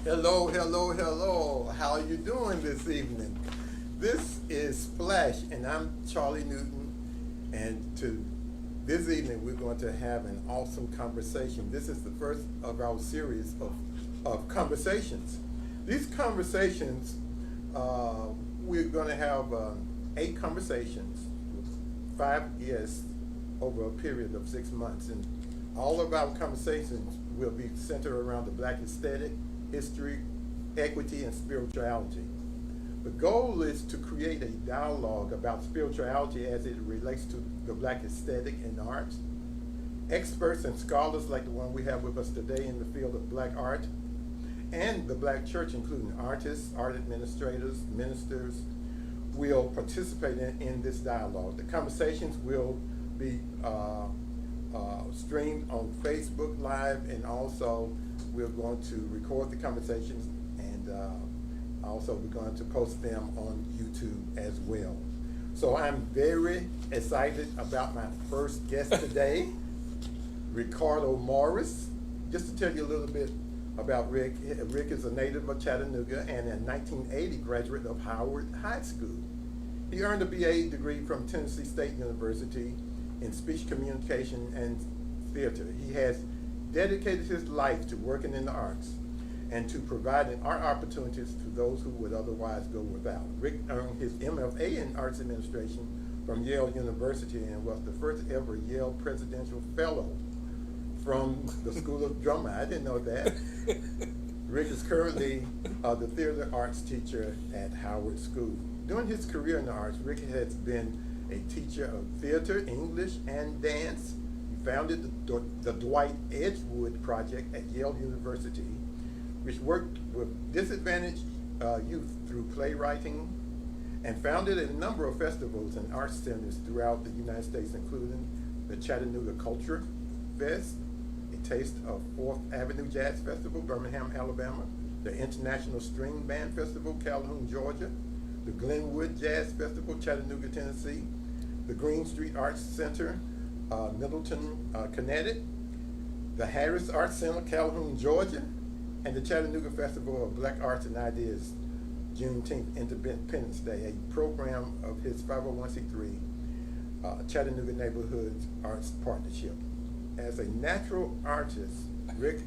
Hello, hello, hello. How are you doing this evening? This is Splash, and I'm Charlie Newton. And this evening, we're going to have an awesome conversation. This is the first of our series of conversations. These conversations, we're going to have 8 conversations with 5 guests over a period of 6 months. And all of our conversations will be centered around the Black aesthetic, history, equity, and spirituality. The goal is to create a dialogue about spirituality as it relates to the Black aesthetic and arts. Experts and scholars like the one we have with us today in the field of Black art and the Black church, including artists, art administrators, ministers, will participate in this dialogue. The conversations will be streamed on Facebook Live, and also we're going to record the conversations, and also we're going to post them on YouTube as well. So I'm very excited about my first guest today, Ricardo Morris. Just to tell you a little bit about Rick, Rick is a native of Chattanooga and a 1980 graduate of Howard High School. He earned a BA degree from Tennessee State University in speech communication and theater. He has dedicated his life to working in the arts and to providing art opportunities to those who would otherwise go without. Rick earned his MFA in Arts Administration from Yale University and was the first ever Yale Presidential Fellow from the School of Drama. I didn't know that. Rick is currently the theater arts teacher at Howard School. During his career in the arts, Rick has been a teacher of theater, English, and dance. He founded the Dwight Edgewood Project at Yale University, which worked with disadvantaged youth through playwriting, and founded a number of festivals and arts centers throughout the United States, including the Chattanooga Culture Fest, a taste of 4th Avenue Jazz Festival, Birmingham, Alabama, the International String Band Festival, Calhoun, Georgia, the Glenwood Jazz Festival, Chattanooga, Tennessee, the Green Street Arts Center, Middleton, Connecticut, the Harris Arts Center, Calhoun, Georgia, and the Chattanooga Festival of Black Arts and Ideas, Juneteenth Independence Day, a program of his 501c3 Chattanooga Neighborhoods Arts Partnership. As a natural artist, Rick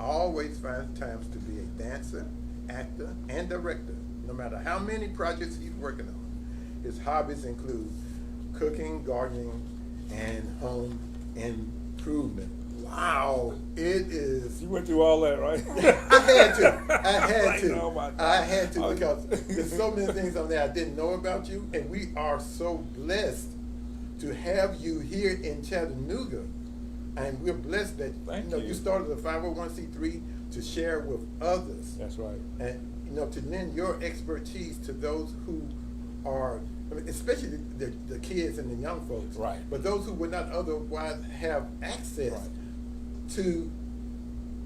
always finds times to be a dancer, actor, and director, no matter how many projects he's working on. His hobbies include cooking, gardening, and home improvement. Wow, it is. You went through all that, right? I had to. Oh my God. I had to, because there's so many things on there I didn't know about you, and we are so blessed to have you here in Chattanooga. And we're blessed that you started a 501c3 to share with others. That's right. And to lend your expertise to those who are, especially the kids and the young folks. Right. But those who would not otherwise have access to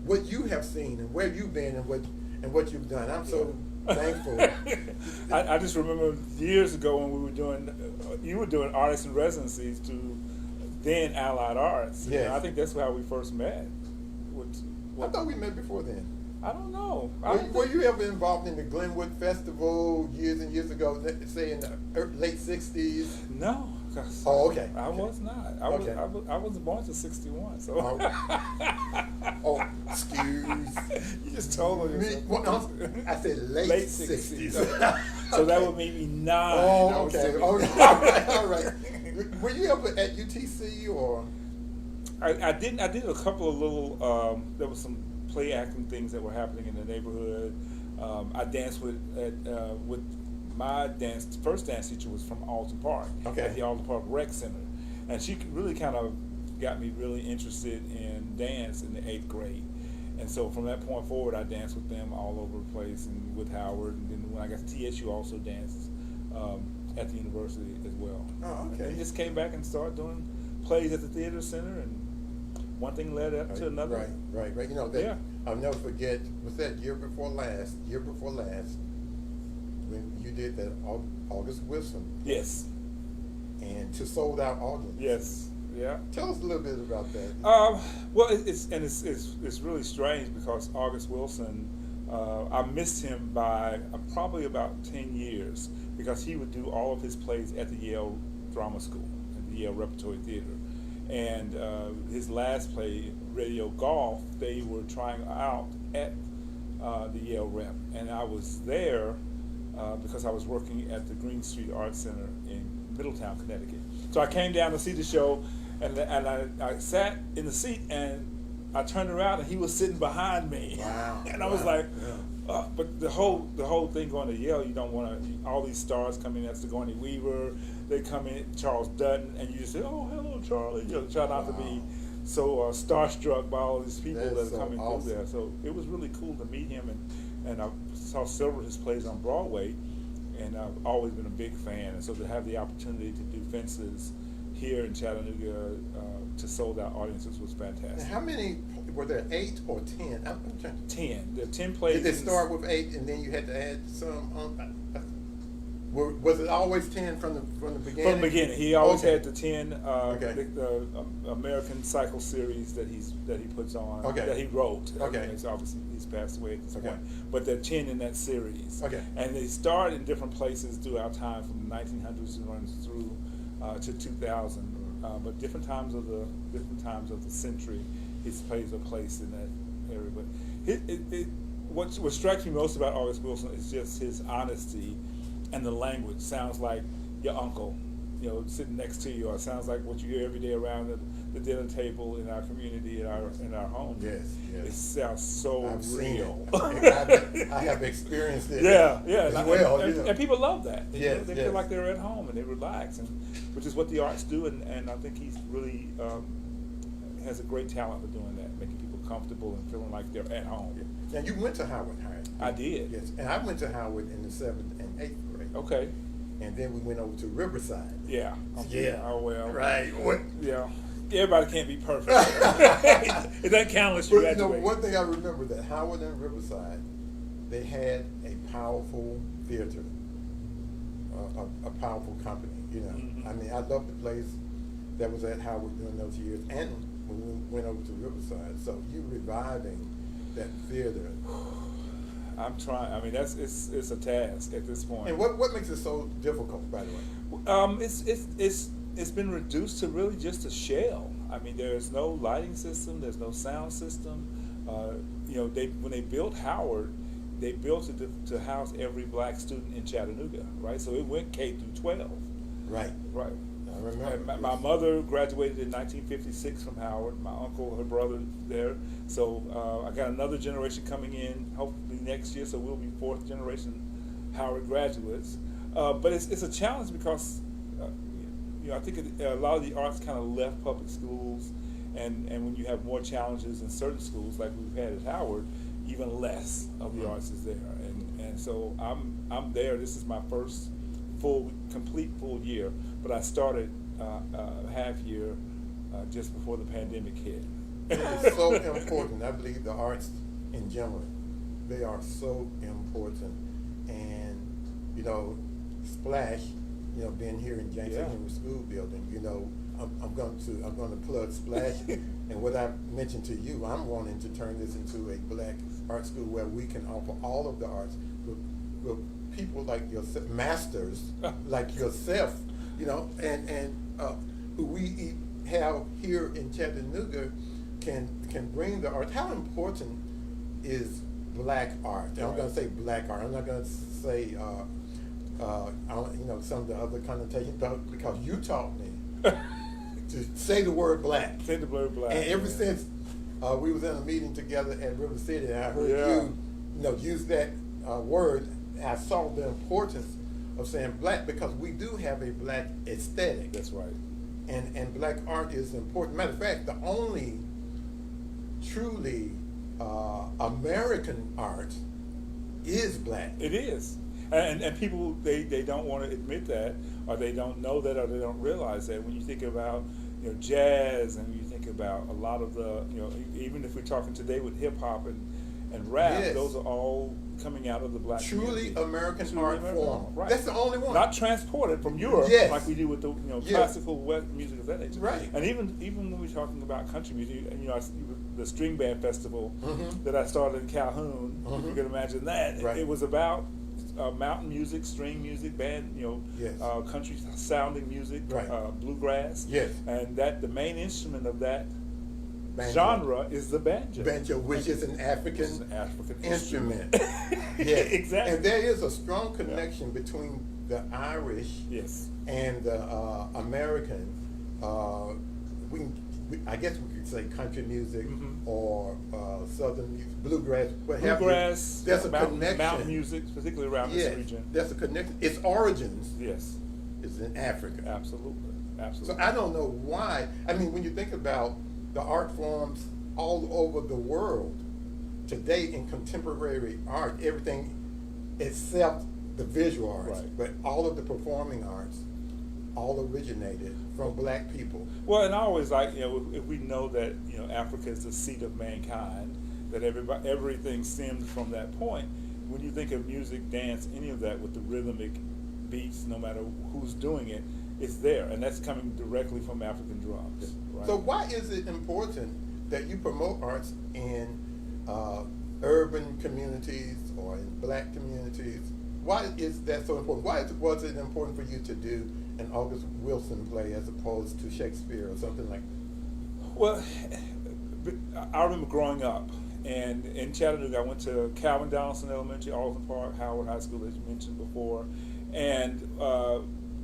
what you have seen and where you've been and what you've done. I'm so thankful. I just remember years ago when we were doing, you were doing artists in residencies to then Allied Arts. Yes. I think that's how we first met. I thought we met before then. I don't know. Were you ever involved in the Glenwood Festival years and years ago, say in the late 60s? No. Oh, okay. I was not. I was born to 61, so. Oh, excuse. You just told me. I said late 60s. So that would make me 9. Oh, okay. All right. Were you ever at UTC or? I did a couple of little. There was some play acting things that were happening in the neighborhood. I danced with my first dance teacher was from Alton Park, at the Alton Park Rec Center, and she really kind of got me really interested in dance in the 8th grade. And so from that point forward, I danced with them all over the place, and with Howard. And then when I got to TSU, also danced at the university as well. Oh, okay. And just came back and started doing plays at the theater center, and one thing led up to another. Right. I'll never forget, was that year before last, when you did that August Wilson. Yes. And to sold out audience. Yes. Yeah. Tell us a little bit about that. Well, it's really strange because August Wilson I missed him by probably about 10 years because he would do all of his plays at the Yale Drama School, at the Yale Repertory Theater. And his last play, Radio Golf, they were trying out at the Yale Rep. And I was there because I was working at the Green Street Arts Center in Middletown, Connecticut. So I came down to see the show, and I sat in the seat, and I turned around, and he was sitting behind me. Wow. And I was like, but the whole thing going to Yale, you don't want to, all these stars come in, that's Sigourney Weaver, they come in, Charles Dutton, and you just say, oh, hello, Charlie. You know, try not to be so starstruck by all these people that are coming through there. So it was really cool to meet him, and I saw several of his plays on Broadway, and I've always been a big fan. And so to have the opportunity to do Fences here in Chattanooga to sold out audiences was fantastic. Now, how many, were there 8 or 10? I'm trying to... 10. There are 10 plays. Did it start with 8 and then you had to add some on? Was it always 10 from the beginning? From the beginning, he always Okay. had the 10 Okay. the American Cycle series that he puts on, Okay. that he wrote. Okay. It's obviously he's passed away at this Okay. point, but there are 10 in that series. Okay. And they start in different places throughout time, from the 1900s and runs through to 2000. But different times of the century, his plays are placed in that area. But what strikes me most about August Wilson is just his honesty, and the language sounds like your uncle, you know, sitting next to you, or sounds like what you hear every day around the dinner table in our community, in our home. Yes, yes. It sounds so I've seen real. it. I have experienced it. Yeah, as and, well. and people love that. Yes, They yes. feel like they're at home and they relax, and which is what the arts do. And I think he's really has a great talent for doing that, making people comfortable and feeling like they're at home. Now, you went to Howard High. I did. Yes, and I went to Howard in the 7th and 8th grade. Okay. And then we went over to Riverside. Yeah. Yeah. Oh well. Right. What? Yeah. Everybody can't be perfect. It doesn't count unless you But graduate. one thing I remember, that Howard and Riverside, they had a powerful theater, a powerful company. You know, Mhm. I mean, I loved the place that was at Howard during those years, and when we went over to Riverside. So you reviving that theater. I'm trying. I mean, it's a task at this point. And what makes it so difficult, by the way? It's been reduced to really just a shell. I mean, there's no lighting system, there's no sound system. You know, when they built Howard, they built it to house every black student in Chattanooga, right? So it went K through 12. Right. Right. I remember. And my mother graduated in 1956 from Howard. My uncle, her brother, there. So I got another generation coming in, hopefully next year. So we'll be 4th generation Howard graduates. But it's a challenge because you know, I think a lot of the arts kind of left public schools, and when you have more challenges in certain schools like we've had at Howard, even less of the arts is there. And so I'm there. This is my first complete full year, but I started half year just before the pandemic hit. It's so important. I believe the arts in general, they are so important. And, you know, Splash, you know, being here in James Henry School building, you know, I'm going to plug Splash. And what I mentioned to you, I'm wanting to turn this into a black art school where we can offer all of the arts with people like yourself, masters like yourself, you know, and who we have here in Chattanooga can bring the art. How important is black art? I'm going to say black art. I'm not going to say you know, some of the other connotations, because you taught me to say the word black. Say the word black. And ever since we was in a meeting together at River City, and I heard you know, use that word, I saw the importance of saying black, because we do have a black aesthetic. That's right. And black art is important. Matter of fact, the only truly American art is black. It is. And people, they don't want to admit that, or they don't know that, or they don't realize that. When you think about, you know, jazz, and you think about a lot of the, you know, even if we're talking today with hip hop and rap, Yes. those are all, coming out of the black Truly community. American Truly art American form. right. That's the only one. Not transported from Europe Yes. like we do with the Yes. classical West music of that nature. Right. And even when we're talking about country music, and the string band festival Mhm. that I started in Calhoun, if you Mhm. can imagine that, Right. it was about mountain music, string music, band, Yes. country sounding music, Right. bluegrass. Yes. And that the main instrument of that Banjo. genre is the banjo. Banjo, which is an African, It's an African instrument. Yes. Exactly. And there is a strong connection between the Irish Yes. and the American. I guess we could say country music Mhm. or southern music, bluegrass, what have you. Bluegrass, There's a mountain connection. music, particularly around Yes, this region. there's a connection. Its origins Yes, is in Africa. absolutely, So absolutely. I don't know why. I mean, when you think about the art forms all over the world today in contemporary art, everything except the visual arts, Right. but all of the performing arts all originated from black people. Well, and I always like, if we know that, Africa is the seat of mankind, that everything stems from that point. When you think of music, dance, any of that with the rhythmic beats, no matter who's doing it, it's there, and that's coming directly from African drums. Right? So why is it important that you promote arts in urban communities or in black communities? Why is that so important? Was it important for you to do an August Wilson play as opposed to Shakespeare or something like that? Well, I remember growing up, and in Chattanooga, I went to Calvin Donaldson Elementary, Alton Park, Howard High School, as you mentioned before, and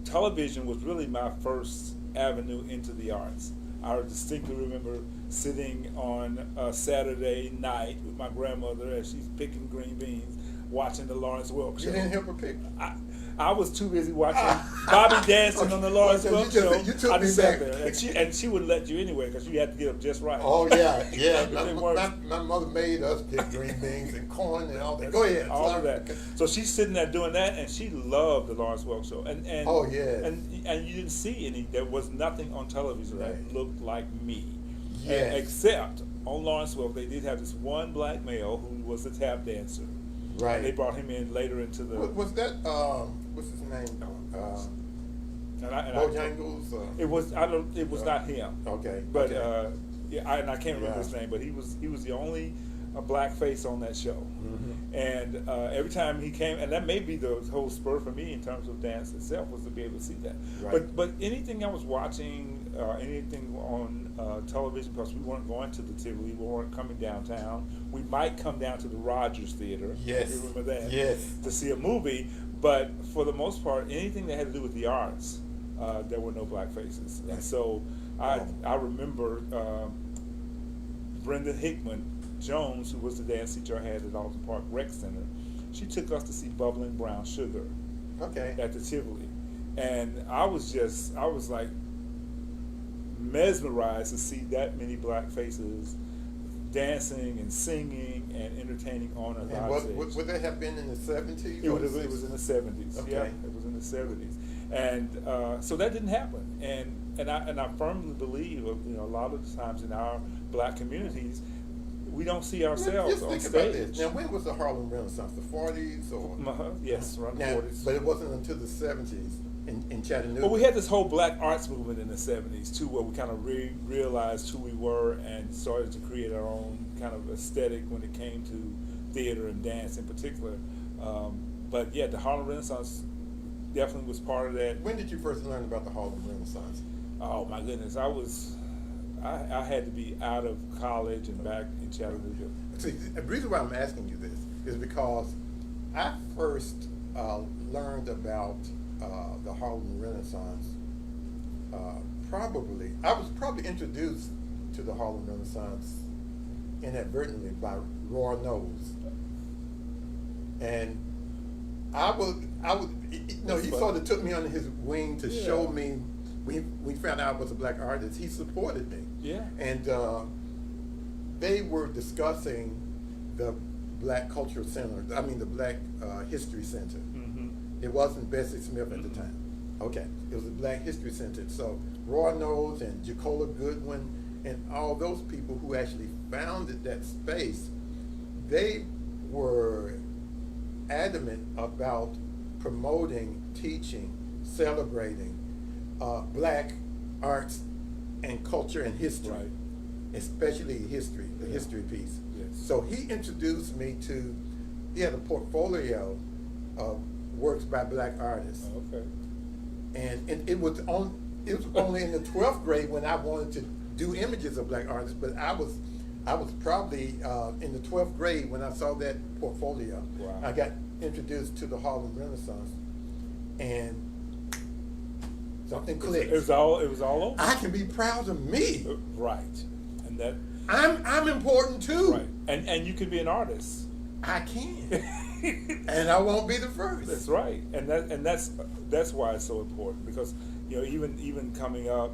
television was really my first avenue into the arts. I distinctly remember sitting on a Saturday night with my grandmother as she's picking green beans, watching the Lawrence Welk show. You didn't help her pick? I was too busy watching Bobby dancing on the Lawrence Okay, Welk show. you took I me just sat back. there, and she wouldn't let you anyway because you had to get up just right. Oh yeah, yeah. It didn't work. My mother made us pick green beans and corn and all that. Go ahead. All Sorry. of that. So she's sitting there doing that, and she loved the Lawrence Welk show. And Oh, yes. And you didn't see any. There was nothing on television Right. that looked like me. Yes. Except on Lawrence Welk, they did have this one black male who was a tap dancer. Right. And they brought him in later into the. Was that what's his name? And Bojangles. It was. I don't. It was not him. Okay. But okay. and I can't remember Yeah. his name, but he was the only black face on that show. Mhm. And every time he came, and that may be the whole spur for me in terms of dance itself, was to be able to see that. Right. But anything I was watching, anything on television, because we weren't going to the Tivoli, we weren't coming downtown. We might come down to the Rogers Theater. Yes. You remember that? Yes. To see a movie, but for the most part, anything that had to do with the arts, there were no black faces. And so I remember Brenda Hickman Jones, who was the dance teacher I had at Alton Park Rec Center. She took us to see Bubbling Brown Sugar Okay. at the Tivoli, and I was like mesmerized to see that many black faces dancing and singing and entertaining on a And live stage. would that have been in the 70s? It was in the 70s. Okay. Yeah, it was in the 70s, and so that didn't happen. And I firmly believe, a lot of the times in our black communities, we don't see ourselves Just on think stage. about this. Now, when was the Harlem Renaissance? The 40s or? Yes, around the Now, 40s. but it wasn't until the 70s in Chattanooga. Well, we had this whole black arts movement in the 70s too, where we kind of realized who we were and started to create our own kind of aesthetic when it came to theater and dance in particular. But yeah, the Harlem Renaissance definitely was part of that. When did you first learn about the Harlem Renaissance? Oh my goodness, I had to be out of college and back in Chattanooga. See, the reason why I'm asking you this is because I first learned about the Harlem Renaissance I was probably introduced to the Harlem Renaissance inadvertently by Roy Knowles. And he sort of took me under his wing to show me. We found out I was a black artist. He supported me. Yeah. And they were discussing the Black Cultural Center. I mean, the Black History Center. Mm-hmm. It wasn't Bessie Smith at the time. Okay, it was the Black History Center. So Roy Knowles and Jacola Goodwin and all those people who actually founded that space, they were adamant about promoting, teaching, celebrating black arts and culture and history, Right. especially history, the Yeah. history piece. Yes. So he introduced me to, he had a portfolio of works by black artists. Okay. And it was only in the 12th grade when I wanted to do images of black artists, but I was probably in the 12th grade when I saw that portfolio. Wow. I got introduced to the Harlem Renaissance, and something clicked. It was all over. I can be proud of me. Right. And that. I'm important too. Right. And you can be an artist. I can. And I won't be the first. That's right, and that's why it's so important, because even coming up,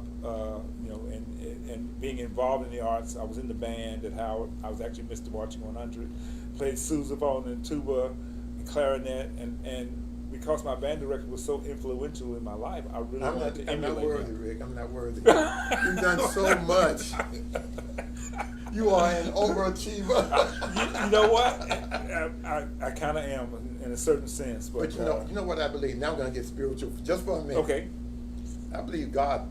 and being involved in the arts. I was in the band at Howard. I was actually Mr. Marching 100. Played sousaphone and tuba and clarinet, and because my band director was so influential in my life, I really wanted to emulate I'm not worthy, him. Rick. I'm not worthy. You've done so much. You are an overachiever. You know what? I kind of am in a certain sense, but you know what I believe. Now I'm going to get spiritual just for a minute. okay, I believe God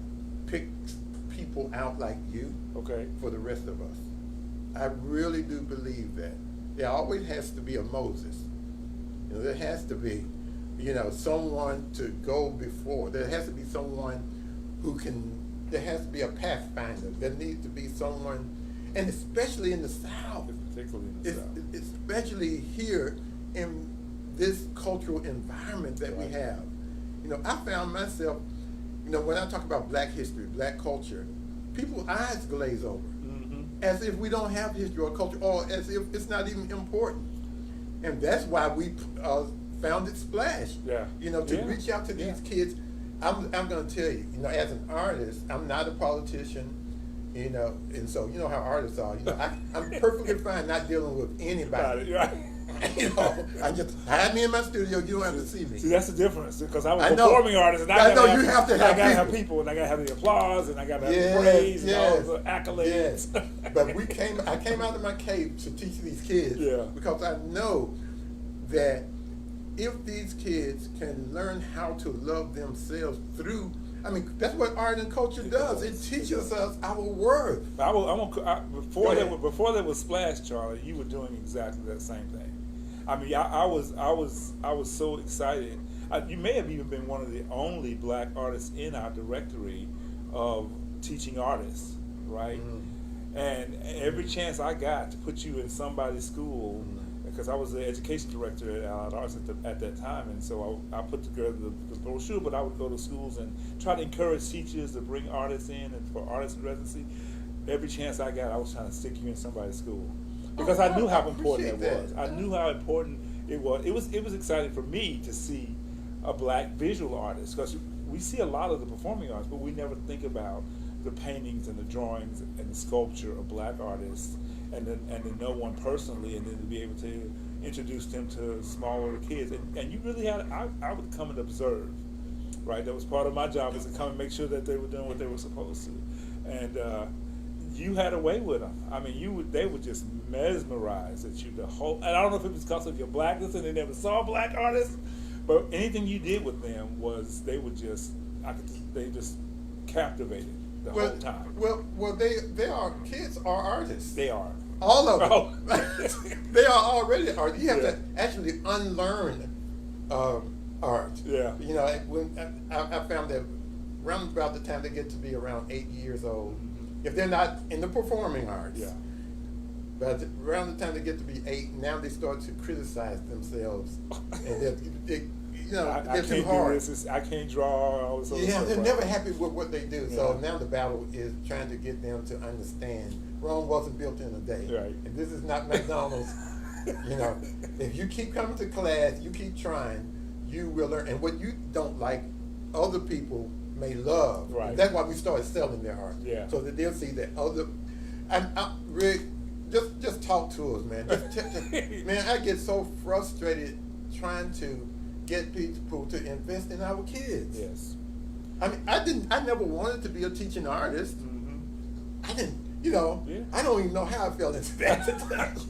picked people out like you okay, for the rest of us. I really do believe that. There always has to be a Moses. There has to be, someone to go before. There has to be someone there has to be a pathfinder. There needs to be someone, and especially in the South, particularly in the South. especially here in this cultural environment that we Right. have. I found myself, when I talk about black history, black culture, people's eyes glaze over, as if we don't have history or culture, or as if it's not even important. And that's why we founded Splash. Yeah. To Yeah. reach out to these Yeah. kids. I'm going to tell you, as an artist, I'm not a politician, and so you know how artists are. I'm perfectly fine not dealing with anybody. Right. I just hide me in my studio. You don't have to see me. See, that's the difference, because I'm a I know. performing artist, and I know gotta you have to have I gotta have people. people, and I gotta have the applause, and I gotta have Yes, the praise, yes, and all the accolades. yes. But I came out of my cave to teach these kids, Yeah. because I know that if these kids can learn how to love themselves through, that's what art and culture does. It teaches us our worth. Before Go ahead. before there was Splash, Charlie, you were doing exactly that same thing. I was so excited. You may have even been one of the only black artists in our directory of teaching artists, right? And every chance I got to put you in somebody's school, because I was the education director at Allied Arts at that time, and so I put together the brochure, but I would go to schools and try to encourage teachers to bring artists in, and for artists in residency. Every chance I got, I was trying to stick you in somebody's school, because I knew how important it appreciate was. that. I knew how important it was. It was exciting for me to see a black visual artist, because we see a lot of the performing arts, but we never think about the paintings and the drawings and the sculpture of black artists, and to know one personally, and then to be able to introduce them to smaller kids. And you really had, I would come and observe, right? That was part of my job, is to come and make sure that they were doing what they were supposed to. And you had a way with them. They were just mesmerized at you the whole, and I don't know if it was because of your blackness and they never saw black artists, but anything you did with them was, they just captivated the whole time. Well, they are, kids are artists. They are. All of them. Oh. They are already artists. You have Yeah. to actually unlearn art. Yeah. When I found that around about the time they get to be around 8 years old, if they're not in the performing arts, Yeah. but around the time they get to be 8, now they start to criticize themselves, and I they're too can't hard. do this. I can't draw. All this other Yeah, stuff, they're right? never happy with what they do. So Yeah. now the battle is trying to get them to understand Rome wasn't built in a day. Right. And this is not McDonald's. If you keep coming to class, you keep trying, you will learn. And what you don't like, other people may love. Right. And that's why we started selling their art. Yeah. So that they'll see that other. Rick, just talk to us, man. Man, I get so frustrated trying to get people to invest in our kids. Yes. I never wanted to be a teaching artist. I didn't, Yeah. I don't even know how I fell into that.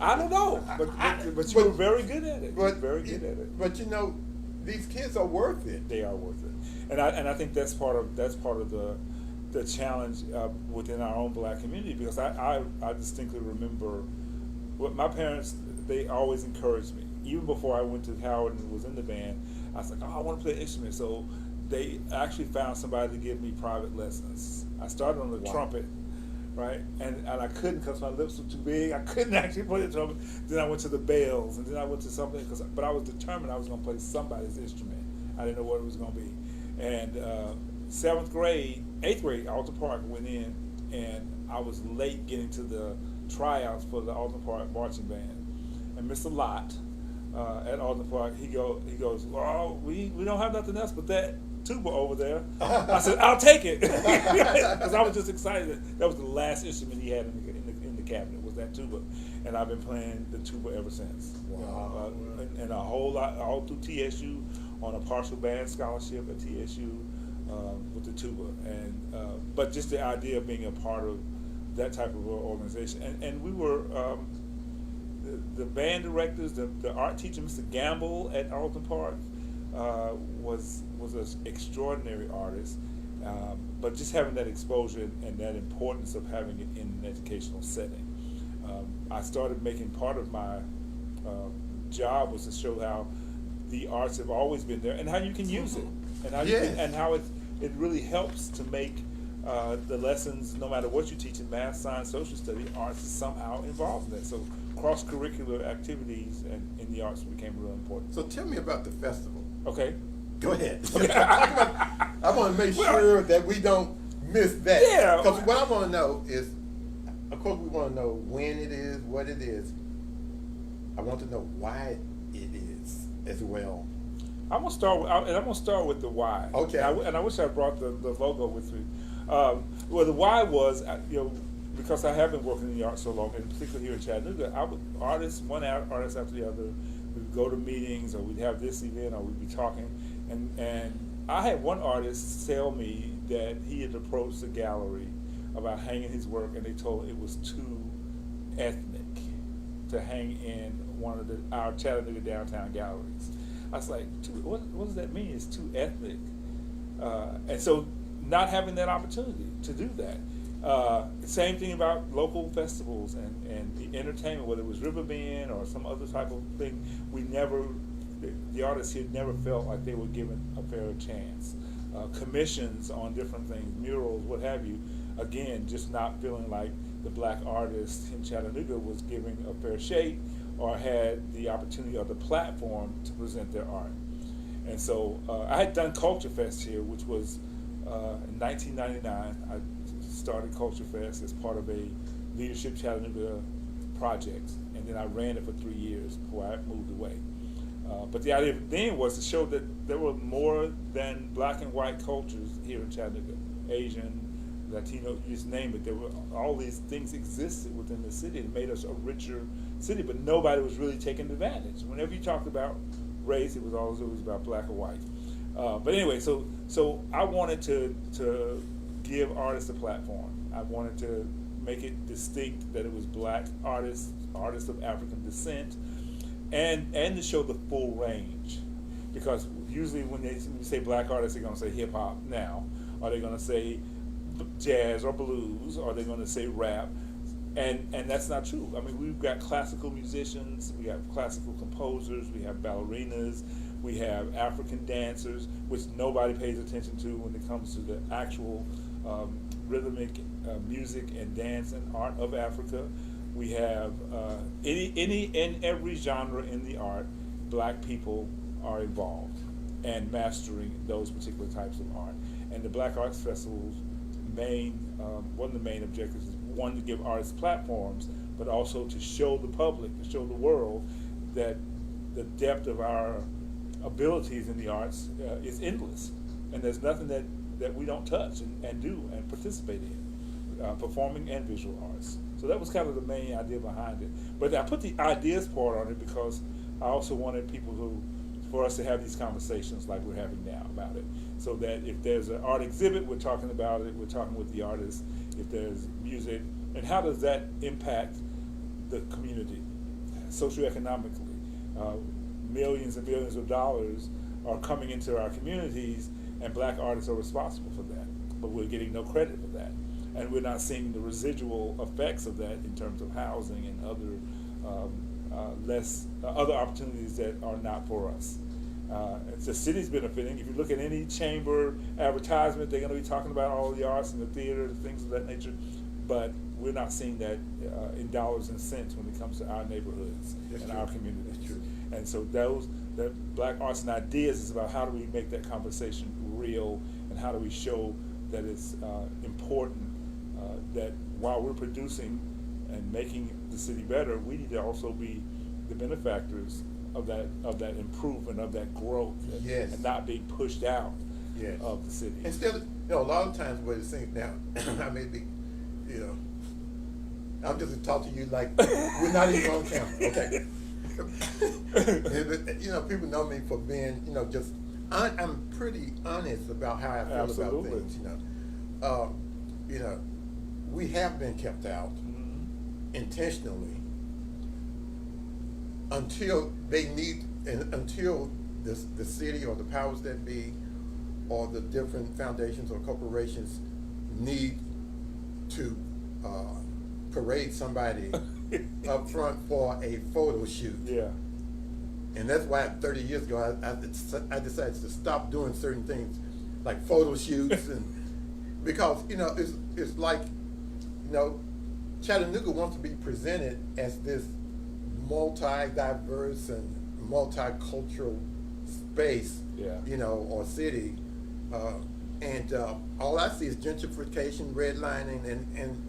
I don't know, but you were very good at it. You were But very good at it. But these kids are worth it. They are worth it, and I think that's part of the challenge within our own black community, because I distinctly remember what my parents, they always encouraged me. Even before I went to Howard and was in the band, I was like, oh, I want to play an instrument. So they actually found somebody to give me private lessons. I started on the trumpet, right? And I couldn't because my lips were too big. I couldn't actually play the trumpet. Then I went to the bells, and then I went to something, but I was determined I was going to play somebody's instrument. I didn't know what it was going to be. And 8th grade, Alton Park went in, and I was late getting to the tryouts for the Alton Park marching band. And Mr. Lott at Alton Park, he goes, well, we don't have nothing else but that tuba over there. I said, I'll take it, because I was just excited that was the last instrument he had in the cabinet, was that tuba, and I've been playing the tuba ever since. Wow. And a whole lot all through TSU on a partial band scholarship at TSU with the tuba, and but just the idea of being a part of that type of organization, and we were. The band directors, the art teacher, Mr. Gamble at Alton Park, was an extraordinary artist. But just having that exposure and that importance of having it in an educational setting, I started making part of my job was to show how the arts have always been there and how you can use it, and how and how it really helps to make the lessons, no matter what you teach in math, science, social study, arts is somehow involved in that. So cross-curricular activities and in the arts became real important. So tell me about the festival. Okay. Go ahead. I want to make sure that we don't miss that. Yeah. Because what I want to know is, of course, we want to know when it is, what it is. I want to know why it is as well. I'm gonna start with the why. Okay. And I wish I brought the logo with me. Well, the why was, because I have been working in the arts so long, and particularly here in Chattanooga, one artist after the other, we'd go to meetings, or we'd have this event, or we'd be talking, and I had one artist tell me that he had approached the gallery about hanging his work, and they told him it was too ethnic to hang in one of our Chattanooga downtown galleries. I was like, what does that mean? It's too ethnic. And so not having that opportunity to do that. Same thing about local festivals and the entertainment, whether it was River Bend or some other type of thing, the artists here never felt like they were given a fair chance. Commissions on different things, murals, what have you, again, just not feeling like the black artist in Chattanooga was giving a fair shake or had the opportunity or the platform to present their art. And so I had done Culture Fest here, which was in 1999. I started Culture Fest as part of a Leadership Chattanooga project, and then I ran it for 3 years before I moved away. But the idea then was to show that there were more than black and white cultures here in Chattanooga. Asian, Latino, you just name it. There were all these things existed within the city that made us a richer city, but nobody was really taking advantage. Whenever you talked about race, it was always about black or white. But anyway, so I wanted to give artists a platform. I wanted to make it distinct that it was black artists of African descent, and to show the full range. Because usually when you say black artists, they're going to say hip hop now, or they're going to say jazz or blues, or they're going to say rap, and that's not true. I mean, we've got classical musicians, we have classical composers, we have ballerinas, we have African dancers, which nobody pays attention to when it comes to the actual rhythmic music and dance and art of Africa. We have any and every genre in the art, black people are involved and mastering those particular types of art. And the Black Arts Festival's one of the main objectives is, one, to give artists platforms, but also to show the public, to show the world that the depth of our abilities in the arts is endless, and there's nothing that we don't touch and do and participate in, performing and visual arts. So that was kind of the main idea behind it. But I put the ideas part on it because I also wanted for us to have these conversations like we're having now about it, so that if there's an art exhibit, we're talking about it, we're talking with the artist. If there's music, and how does that impact the community? socioeconomically. Millions and millions of dollars are coming into our communities, and black artists are responsible for that. But we're getting no credit for that. And we're not seeing the residual effects of that in terms of housing and other opportunities that are not for us. The city's benefiting. If you look at any chamber advertisement, they're going to be talking about all the arts and the theater, things of that nature. But we're not seeing that in dollars and cents when it comes to our neighborhoods and our communities. That's true. And so that Black Arts and Ideas is about how do we make that conversation real, and how do we show that it's important that while we're producing and making the city better, we need to also be the benefactors of that improvement, of that growth, Yes. and not being pushed out Yes. of the city. Instead of, a lot of times what it seems now, I may be, I'm just talk to you like we're not even on camera, okay? People know me for being, I'm pretty honest about how I feel Absolutely. about things, we have been kept out intentionally until the city or the powers that be or the different foundations or corporations need to parade somebody up front for a photo shoot. Yeah. And that's why 30 years ago I decided to stop doing certain things like photo shoots and because it's like Chattanooga wants to be presented as this multi-diverse and multicultural space, Yeah. or city, and all I see is gentrification, redlining,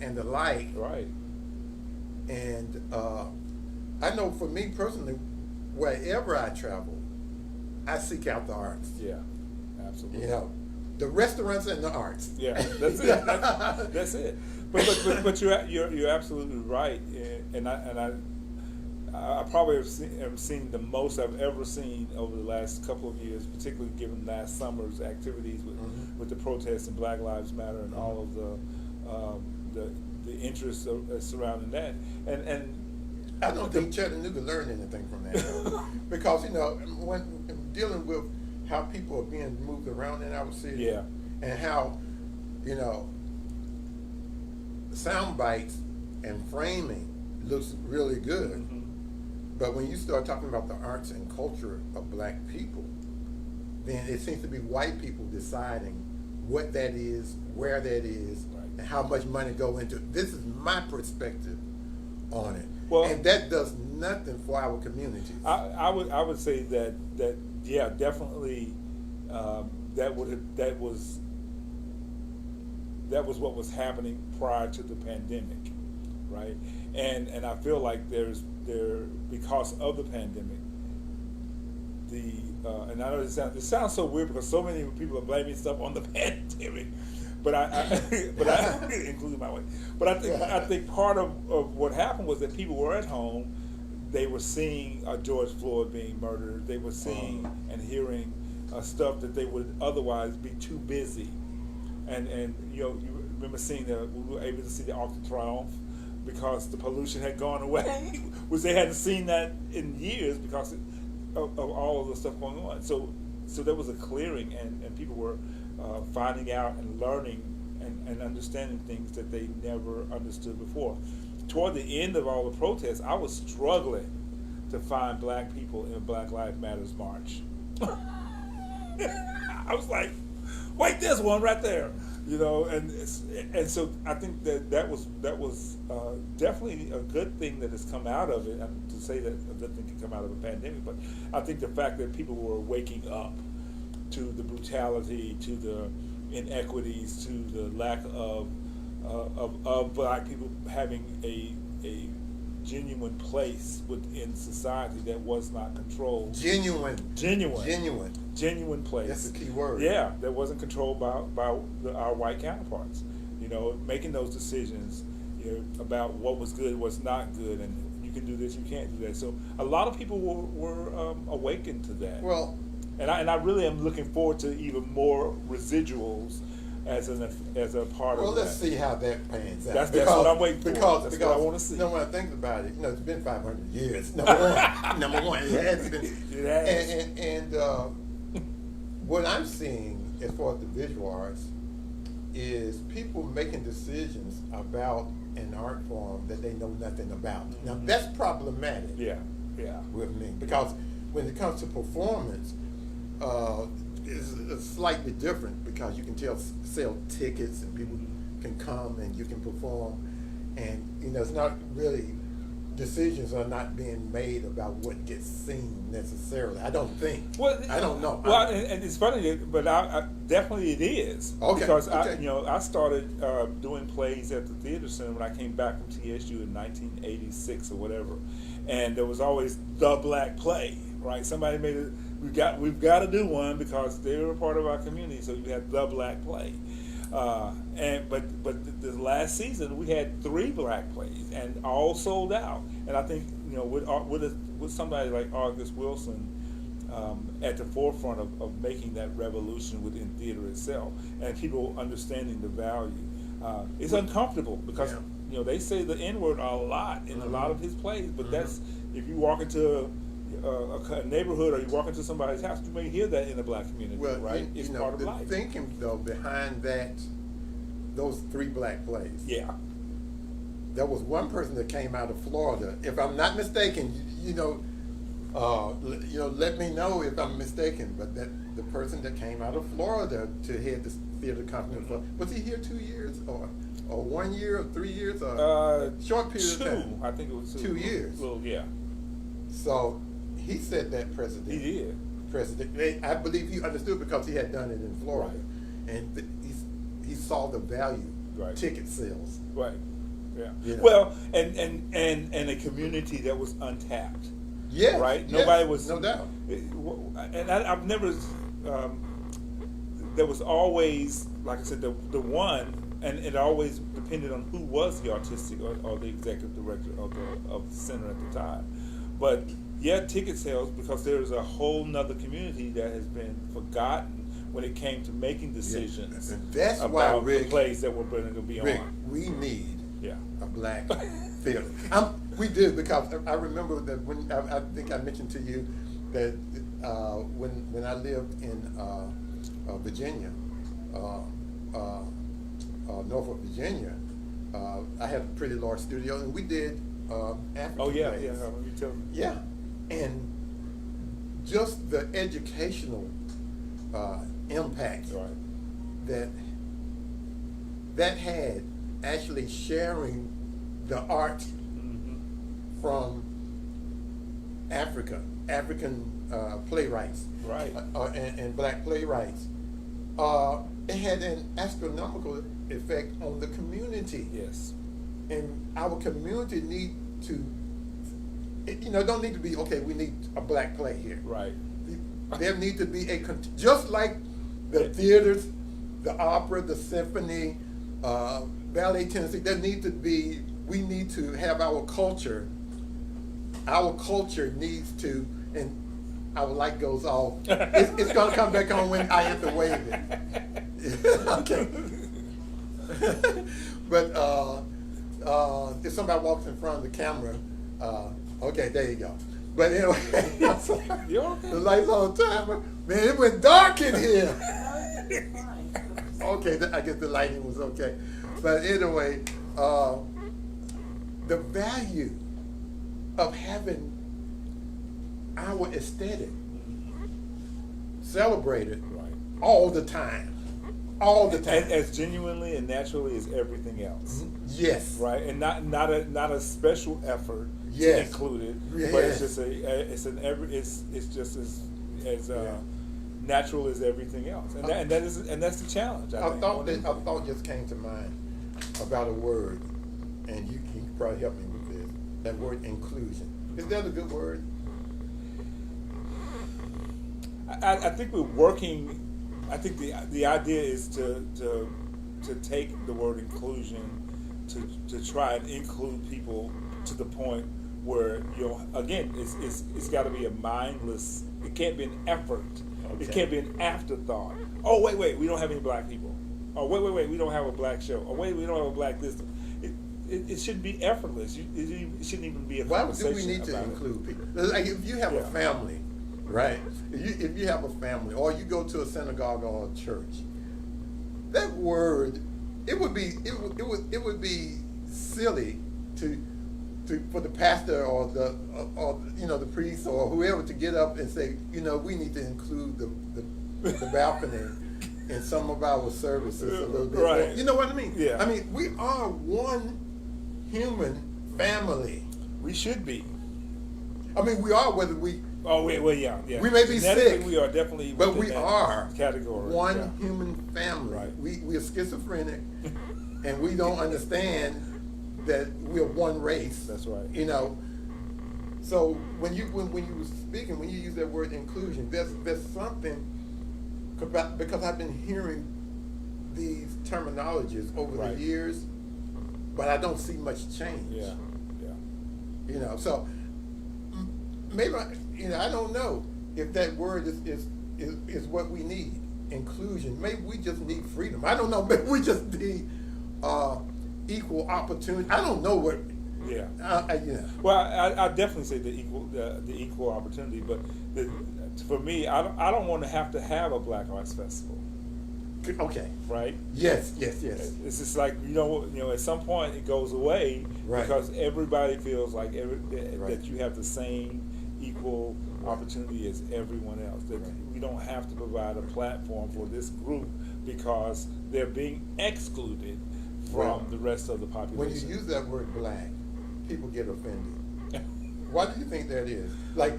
and the like. Right. And I know for me personally, wherever I travel, I seek out the arts. Yeah. Absolutely. The restaurants and the arts. Yeah, that's it. That's it. But you're absolutely right, and I probably have seen the most I've ever seen over the last couple of years, particularly given last summer's activities with the protests and Black Lives Matter and all of the interests surrounding that, and I don't think Chattanooga learned anything from that because when dealing with how people are being moved around in our city, yeah, and how sound bites and framing looks really good, but when you start talking about the arts and culture of black people, then it seems to be white people deciding what that is, where that is, right, and how much money go into it. This is my perspective on it. Well, and that does nothing for our communities. I would say that yeah, definitely that was what was happening prior to the pandemic, right? And I feel like because of the pandemic, and I know it sounds so weird because so many people are blaming stuff on the pandemic, but I including my wife. But I think part of what happened was that people were at home. They were seeing George Floyd being murdered. They were seeing and hearing stuff that they would otherwise be too busy. And you remember seeing we were able to see the Arc de Triomphe because the pollution had gone away, which they hadn't seen that in years because of all of the stuff going on. So there was a clearing, and people were finding out and learning and understanding things that they never understood before. Toward the end of all the protests, I was struggling to find black people in a Black Lives Matters march. I was like, wait, there's one right there, and so I think that was definitely a good thing that has come out of it. And to say that a good thing can come out of a pandemic, but I think the fact that people were waking up to the brutality, to the inequities, to the lack of black people having a genuine place within society that was not controlled. Genuine place. That's the key word. Yeah, that wasn't controlled by our white counterparts. Making those decisions, about what was good, what's not good, and you can do this, you can't do that. So a lot of people were awakened to that. Well, and I really am looking forward to even more residuals as a part Well, of let's that. see how that pans out. That's what I'm waiting for. That's Because what I wanna see. when I think about it, it's been 500 years. Number one, it has been. It has. And what I'm seeing as far as the visual arts is people making decisions about an art form that they know nothing about. Mm-hmm. Now that's problematic. Yeah. With me, because when it comes to performance, it's slightly different, because you can sell tickets and people can come and you can perform, and it's not really, decisions are not being made about what gets seen necessarily. I don't think. Well, I don't know. Well, and it's funny, but I definitely it is. Okay, Because okay. I started doing plays at the theater center when I came back from TSU in 1986 or whatever, and there was always the black play, right? Somebody made it. We've got to do one because they were a part of our community, so you had the black play. But the last season we had 3 black plays and all sold out. And I think with somebody like August Wilson at the forefront of making that revolution within theater itself, and people understanding the value, it's uncomfortable because they say the N-word a lot in a lot of his plays. But that's, if you walk into a neighborhood or you walk into somebody's house, you may hear that in the black community, right? It's part of the life. thinking though behind those 3 black plays. Yeah. There was one person that came out of Florida, if I'm not mistaken. Let me know if I'm mistaken. But the person that came out of Florida to head the theater company, was he here 2 years or 1 year or 3 years or short period of time? I think it was 2 years. Well, yeah. So he set that precedent. He did. Precedent. I believe he understood because he had done it in Florida, and he saw the value. Right. Ticket sales. Right. Yeah. You know. Well, and a community that was untapped. Yeah. Right. Yes, Nobody was. No doubt. And I've never. There was always, like I said, the one, and it always depended on who was the artistic or the executive director of the center at the time. But yeah, ticket sales, because there's a whole nother community that has been forgotten when it came to making decisions And that's about why, Rick, the plays that were going to be Rick, on. we need Yeah. a black theater. We do, because I remember that when I think I mentioned to you that when I lived in Virginia, Norfolk, Virginia, I had a pretty large studio, and we did African Oh yeah, plays. yeah. You tell me. Yeah, and just the educational impact Right. that had, actually sharing the art from African playwrights, Right. And black playwrights. It had an astronomical effect on the community. Yes. And our community need to, don't need to be, okay, we need a black play here. Right. There need to be just like the theaters, the opera, the symphony, ballet, Tennessee, we need to have our culture. Our culture needs to, and our light goes off. It's going to come back on when I have to wave it. Okay. But if somebody walks in front of the camera, okay, there you go. But anyway, You okay? the lights on the timer. Man, it went dark in here. Okay, I guess the lighting was okay. But anyway, the value of having our aesthetic celebrated Right. all the time. All the time. As genuinely and naturally as everything else. Yes. Right, and not a special effort Yes. to include it, Yes. but it's just it's just as natural as everything else, and that's the challenge. I think. A thought just came to mind about a word, and you can probably help me with this. That word, inclusion. Is that a good word? I think we're working. I think the idea is to take the word inclusion to try and include people to the point where again it's got to be a mindless. It can't be an effort. Okay. It can't be an afterthought. Oh wait, we don't have any black people. Oh, wait, we don't have a black show. Oh, wait, we don't have a black this. It should be effortless. It shouldn't even be a Why conversation. do we need to about include people? Like if you have a Yeah. family, right? If you have a family, or you go to a synagogue or a church, that word, it would be silly to for the pastor or the priest or whoever to get up and say, we need to include the balcony in some of our services a little bit. Right. You know what I mean? Yeah. I mean, we are one human family. We should be. I mean, we are whether we. Oh, well, yeah. We may be Genetically, sick, we are definitely. but within we that are category. one yeah. human family. Right. We are schizophrenic, and we don't understand that we are one race. That's right. So when you were speaking, when you use that word inclusion, there's something because I've been hearing these terminologies over Right. the years, but I don't see much change. Yeah. So maybe I don't know if that word is what we need. Inclusion. Maybe we just need freedom. I don't know. Maybe we just need equal opportunity. I don't know what. Yeah. Well, I definitely say the equal opportunity, but for me, I don't want to have a Black Arts Festival. Okay. Right. Yes. It's just like at some point it goes away Right. because everybody feels like Right. that you have the same equal opportunity as everyone else. That Right. we don't have to provide a platform for this group because they're being excluded from Well, the rest of the population. when you use that word black, people get offended. Why do you think that is? Like,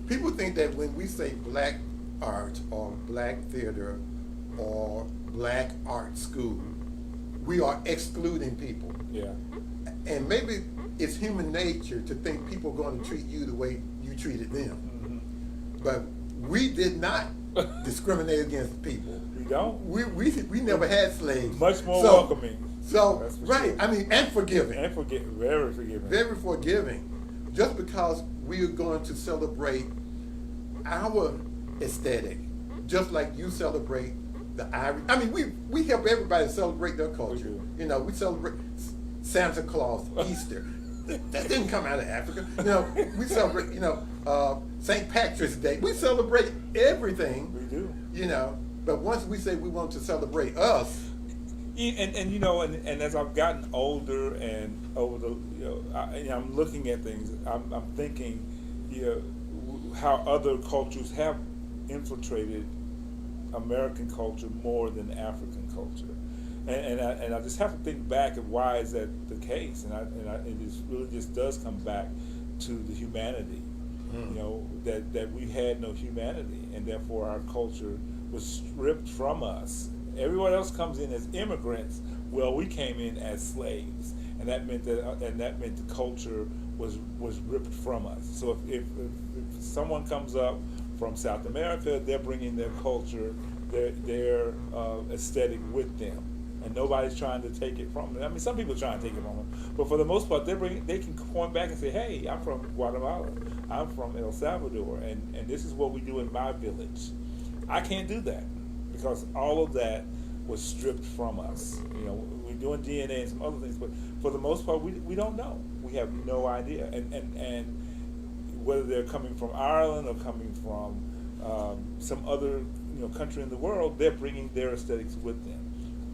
people think that when we say black art or black theater or black art school, we are excluding people. Yeah. And maybe it's human nature to think people are going to treat you the way you treated them. Mm-hmm. But we did not discriminate against people. We don't. We never had slaves. Much more welcoming. So, That's for right, sure. and forgiving. And very forgiving. Very forgiving. Just because we are going to celebrate our aesthetic, just like you celebrate the Irish. I mean, we help everybody celebrate their culture. We do. We celebrate Santa Claus, Easter. That didn't come out of Africa. We celebrate, St. Patrick's Day. We celebrate everything. We do. But once we say we want to celebrate us, and as I've gotten older and over the, I'm looking at things. I'm thinking, how other cultures have infiltrated American culture more than African culture, and I just have to think back of why is that the case, and it really just does come back to the humanity, that we had no humanity, and therefore our culture was stripped from us. Everyone else comes in as immigrants. Well, we came in as slaves, and that meant the culture was ripped from us. So if someone comes up from South America, they're bringing their culture, their aesthetic with them, and nobody's trying to take it from them. I mean, some people are trying to take it from them, but for the most part, they can point back and say, "Hey, I'm from Guatemala. I'm from El Salvador, and this is what we do in my village." I can't do that because all of that was stripped from us. We're doing DNA and some other things, but for the most part, we don't know. We have no idea, and whether they're coming from Ireland or coming from some other country in the world, they're bringing their aesthetics with them.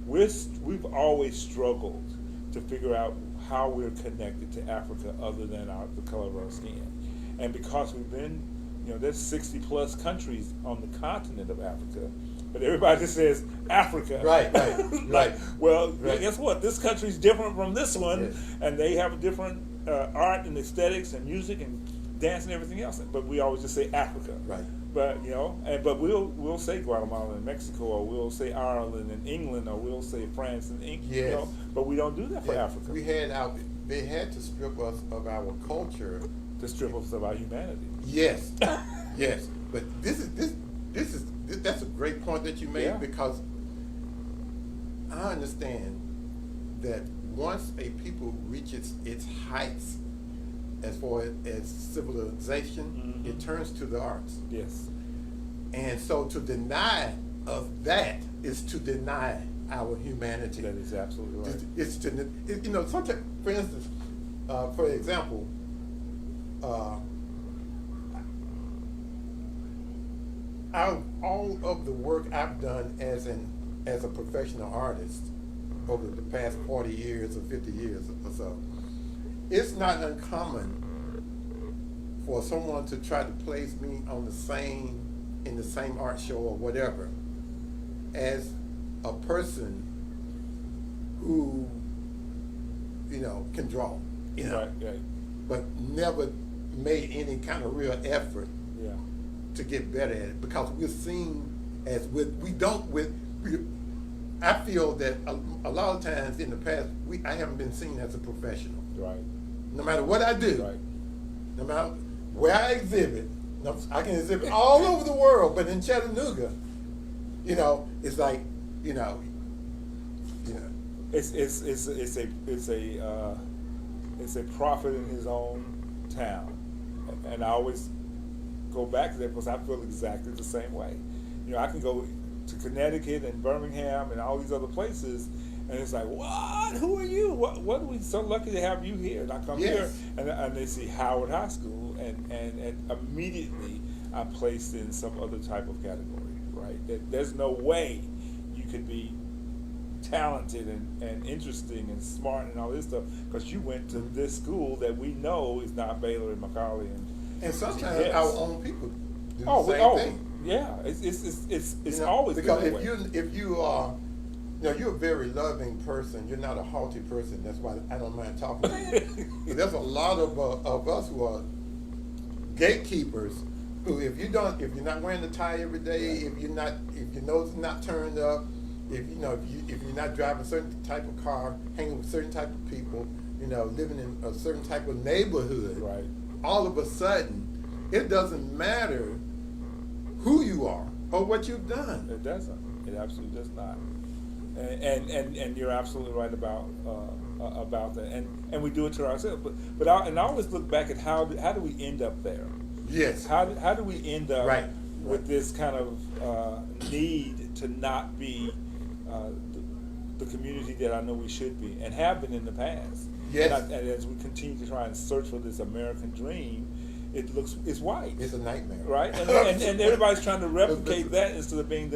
We've always struggled to figure out how we're connected to Africa other than the color of our skin, and because we've been, there's 60 plus countries on the continent of Africa, but everybody just says Africa. Right. Well, Right. guess what? This country's different from this one, Yes. and they have a different art and aesthetics and music and dance and everything else. But we always just say Africa. Right. But but we'll say Guatemala and Mexico, or we'll say Ireland and England, or we'll say France and England. Yes. But we don't do that for Yeah, Africa. they had to strip us of our culture. To strip us of our humanity. Yes, yes. But that's a great point that you made, Yeah. because I understand that once a people reaches its heights as far as civilization, Mhm. it turns to the arts. Yes. And so to deny of that is to deny our humanity. That is absolutely right. It's to, you know, sometimes, for instance, for example, all of the work I've done as a professional artist over the past 40 years or 50 years or so, it's not uncommon for someone to try to place me in the same art show or whatever as a person who, you know, can draw, you know, Right. but never made any kind of real effort Yeah. to get better at it, because we're seen as I feel that a lot of times in the past I haven't been seen as a professional. Right. No matter what I do, Right. no matter where I exhibit, I can exhibit all over the world, but in Chattanooga, you know, it's like, you know. It's a prophet in his own town, and I always go back to that because I feel exactly the same way. You know, I can go to Connecticut and Birmingham and all these other places, and it's like, what? Who are you? What are we so lucky to have you here? And I come here, and they see Howard High School, and immediately I'm placed in some other type of category, right? There's no way you could be talented and interesting and smart and all this stuff because you went to this school that we know is not Baylor and Macaulay And sometimes our own people do the same thing. Yeah, it's You know, always because been that way. if you are, you know, you're a very loving person. You're not a haughty person. That's why I don't mind talking to you. There's a lot of us who are gatekeepers. Who, if you're not wearing the tie every day, if your nose is not turned up, if you're not driving a certain type of car, hanging with certain type of people, you know, living in a certain type of neighborhood, Right. all of a sudden, it doesn't matter who you are or what you've done. It doesn't. It absolutely does not. And you're absolutely right about that. And we do it to ourselves. But I always look back at how do we end up there? Yes. How do we end up Right. with this kind of need to not be the community that I know we should be and have been in the past? Yes. And as we continue to try and search for this American dream, it's white. It's a nightmare. Right? And everybody's trying to replicate that instead of being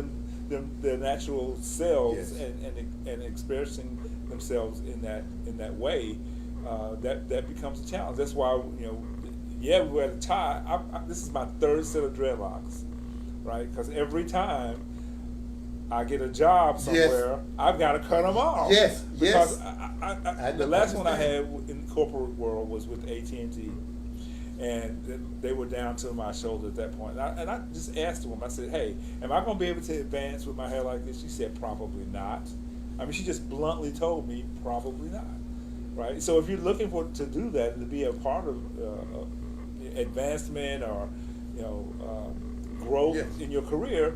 their natural selves. Yes. and expressing themselves in that way. That becomes a challenge. That's why, you know, we wear a tie. This is my third set of dreadlocks, right? Because every time I get a job somewhere, I've got to cut them off. Yes, because yes. The last one I had in the corporate world was with AT&T, and they were down to my shoulder at that point. And I just asked them. I said, "Hey, am I going to be able to advance with my hair like this?" She said, "Probably not." I mean, she just bluntly told me, "Probably not." Right. So if you're looking to do that and to be a part of advancement or, you know, growth in your career,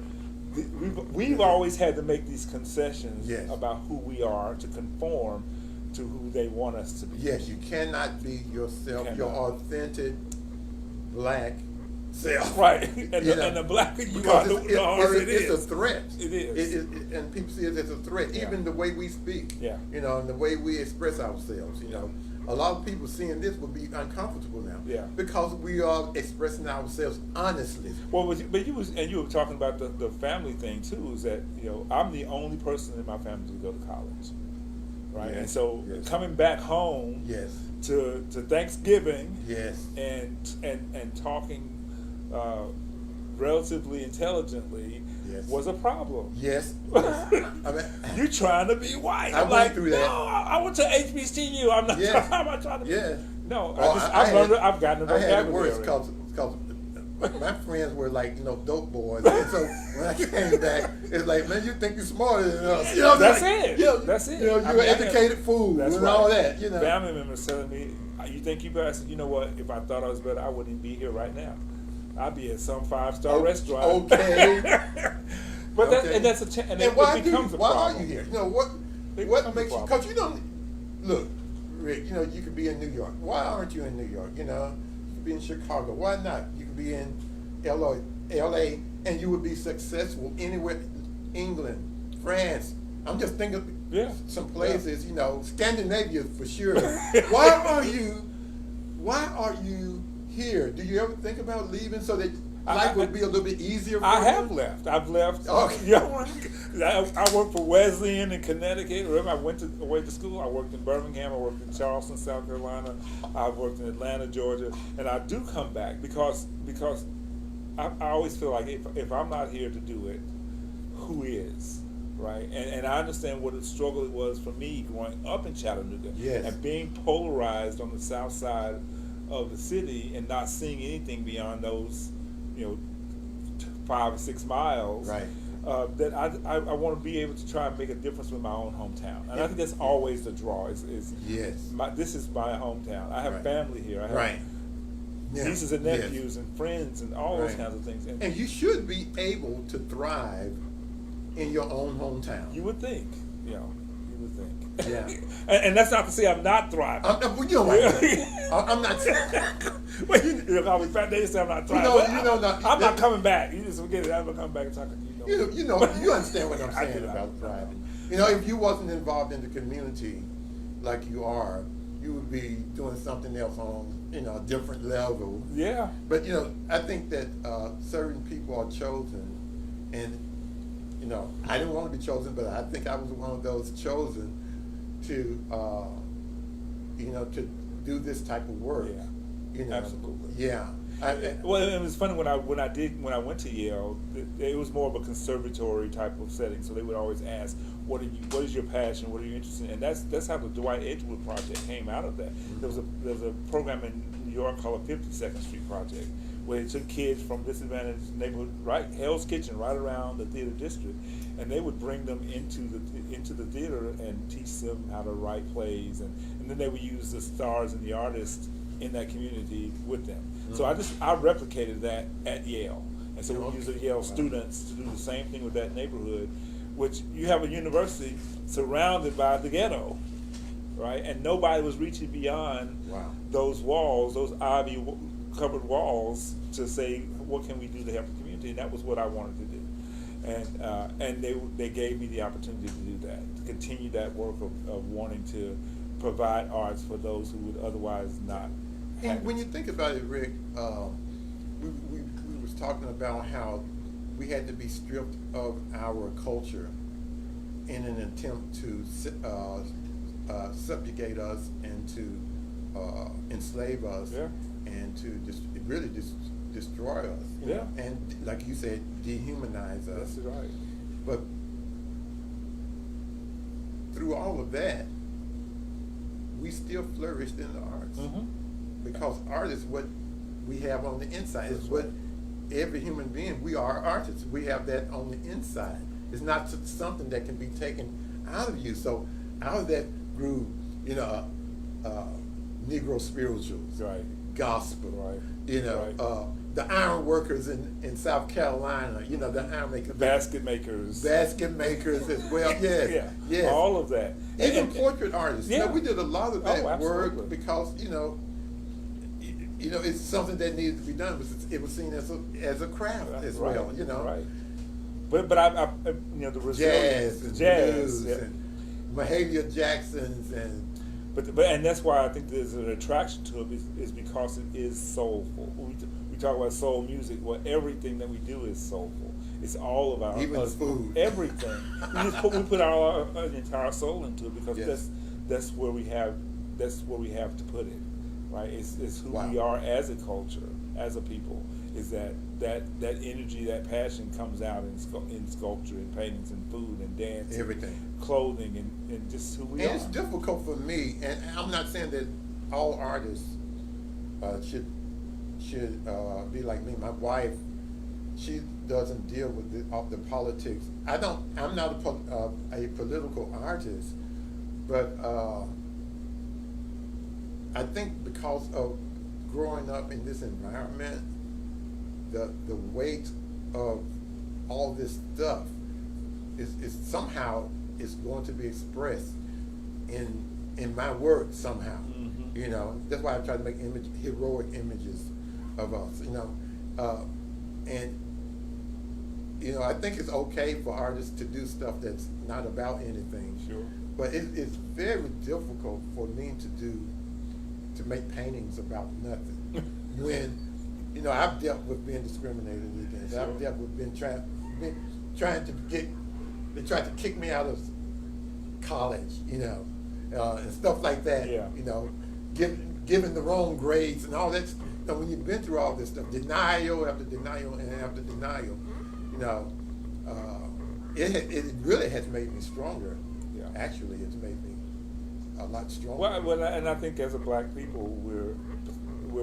we've always had to make these concessions about who we are to conform to who they want us to be. Yes, you cannot be yourself, your authentic black self. Right, and the blacker you are, the harder it is. It's a threat. It is. And people see it as a threat. Even the way we speak, you know, and the way we express ourselves, you know. A lot of people seeing this would be uncomfortable now. Yeah. Because we are expressing ourselves honestly. Well, but you were talking about the family thing too. Is that, you know, I'm the only person in my family to go to college, right? Yes. And so coming back home, to Thanksgiving, and talking relatively intelligally was a problem. Yes. I mean, you're trying to be white. I went through that. No, I went to HBCU. I'm not trying to be. No, I've gotten a vocabulary. I had it worse because my friends were like, you know, dope boys. And so when I came back, it's like, man, you think you're smarter than us. You know, that's like, it. That's it. You know, you're an educated fool and all that. You know, family members telling me, you think you better? I said, you know what? If I thought I was better, I wouldn't be here right now. I'd be at some 5-star restaurant. Okay. But that's a and it becomes a problem. Why are you here? You know what makes you? Because you don't look, Rick. You know you could be in New York. Why aren't you in New York? You know, you could be in Chicago. Why not? You could be in LA, and you would be successful anywhere. England, France, I'm just thinking Yeah. some places, you know, Scandinavia for sure. Why are you here? Do you ever think about leaving so that life would be a little bit easier for you? I have left. I've left. Okay. You know, I worked for Wesleyan in Connecticut. Remember, I went away to school. I worked in Birmingham. I worked in Charleston, South Carolina. I've worked in Atlanta, Georgia, and I do come back because I always feel like if I'm not here to do it, who is? Right, and I understand what a struggle it was for me growing up in Chattanooga, Yes. and being polarized on the south side of the city and not seeing anything beyond those, 5 or 6 miles. Right. That I want to be able to try and make a difference with my own hometown, and I think that's always the draw. Is Yes. this is my hometown. I have Right. family here. I have Right. Yeah. nieces and Yes. nephews and friends and all those Right. kinds of things. And you should be able to thrive in your own hometown. You would think, you would think. Yeah. and that's not to say I'm not thriving. You know what? I'm not. Well, call me fat. They say I'm not thriving. I'm not coming back. You just forget it. I'm not coming back and talking. You understand what I'm I saying do. about thriving. If you wasn't involved in the community like you are, you would be doing something else on a different level. Yeah. But I think that certain people are chosen, and I didn't want to be chosen, but I think I was one of those chosen to to do this type of work. Yeah. Absolutely. Yeah. Well, it was funny when I went to Yale. It was more of a conservatory type of setting, so they would always ask, "What is your passion? What are you interested in?" And that's how the Dwight Edgewood project came out of that. There was a program in New York called the 52nd Street Project, where they took kids from disadvantaged neighborhoods, right, Hell's Kitchen, right around the theater district, and they would bring them into the theater and teach them how to write plays, and then they would use the stars and the artists in that community with them. Mm-hmm. So I replicated that at Yale, and so we use the Yale students to do the same thing with that neighborhood, which you have a university surrounded by the ghetto, right, and nobody was reaching beyond those walls, those ivy covered walls, to say what can we do to help the community, and that was what I wanted to do, and they gave me the opportunity to do that, to continue that work of wanting to provide arts for those who would otherwise not. And when you think about it, Rick, we was talking about how we had to be stripped of our culture in an attempt to subjugate us and to enslave us. Yeah. And to really destroy us. Yeah. And like you said, dehumanize us. That's right. But through all of that, we still flourished in the arts. Mm-hmm. Because art is what we have on the inside. It's what every human being, we are artists. We have that on the inside. It's not something that can be taken out of you. So out of that grew, Negro spirituals. Right. Gospel, right. The iron workers in South Carolina, the iron makers, basket makers as well. Yes, yeah, yes. All of that. Even portrait artists. Yeah. We did a lot of that work because it's something that needed to be done. It was seen as a craft as well. Right. But I the resilience, jazz, blues, and Mahalia Jacksons and. But and that's why I think there's an attraction to it is because it is soulful. We talk about soul music. Well, everything that we do is soulful. It's all about even the food. Everything. we put our entire soul into it because yes. that's where we have to put it, right? It's who we are as a culture, as a people. Is that energy, that passion comes out in sculpture and paintings and food and dance, everything, clothing and just who we are. And it's difficult for me, and I'm not saying that all artists should be like me. My wife, she doesn't deal with the politics. I'm not a political artist, but I think because of growing up in this environment, the weight of all this stuff is somehow is going to be expressed in my work somehow. Mm-hmm. That's why I try to make heroic images of us. And I think it's okay for artists to do stuff that's not about anything. Sure. But it's very difficult for me to make paintings about nothing. When, I've dealt with being discriminated against. Sure. I've dealt with been trying to get, they tried to kick me out of college, and stuff like that. Yeah. Giving the wrong grades and all that. When you've been through all this stuff, denial after denial and after denial, it really has made me stronger. Yeah. Actually, it's made me a lot stronger. Well, and I think as a black people, we're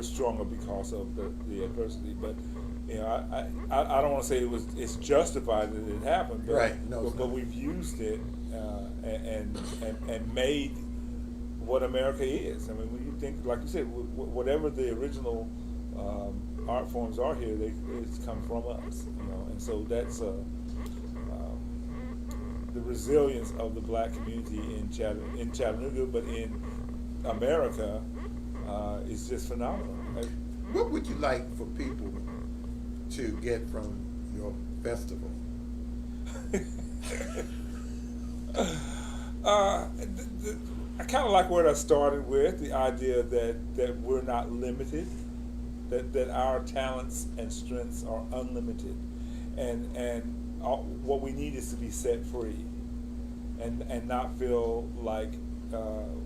stronger because of the adversity. But I don't want to say it's justified that it happened. But, right. No, but we've used it and made what America is. I mean, when you think, like you said, whatever the original art forms are here, it's come from us. And so that's the resilience of the black community in Chattanooga, but in America, is just phenomenal. What would you like for people to get from your festival? I kind of like what I started with, the idea that we're not limited, that our talents and strengths are unlimited, and what we need is to be set free, and not feel like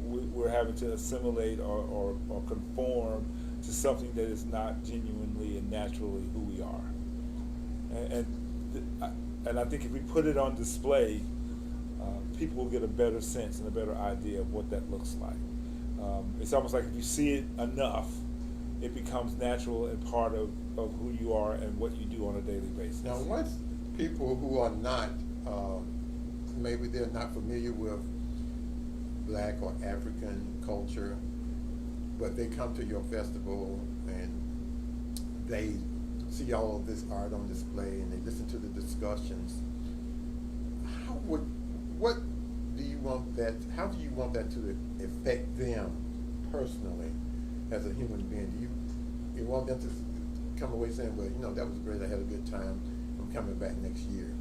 we're having to assimilate or conform to something that is not genuinely and naturally who we are. And I think if we put it on display, people will get a better sense and a better idea of what that looks like. It's almost like if you see it enough, it becomes natural and part of who you are and what you do on a daily basis. Now, once people who are not, maybe they're not familiar with black or African culture, but they come to your festival and they see all of this art on display and they listen to the discussions, what do you want that, how do you want that to affect them personally as a human being? Do you want them to come away saying, well, that was great, I had a good time, I'm coming back next year?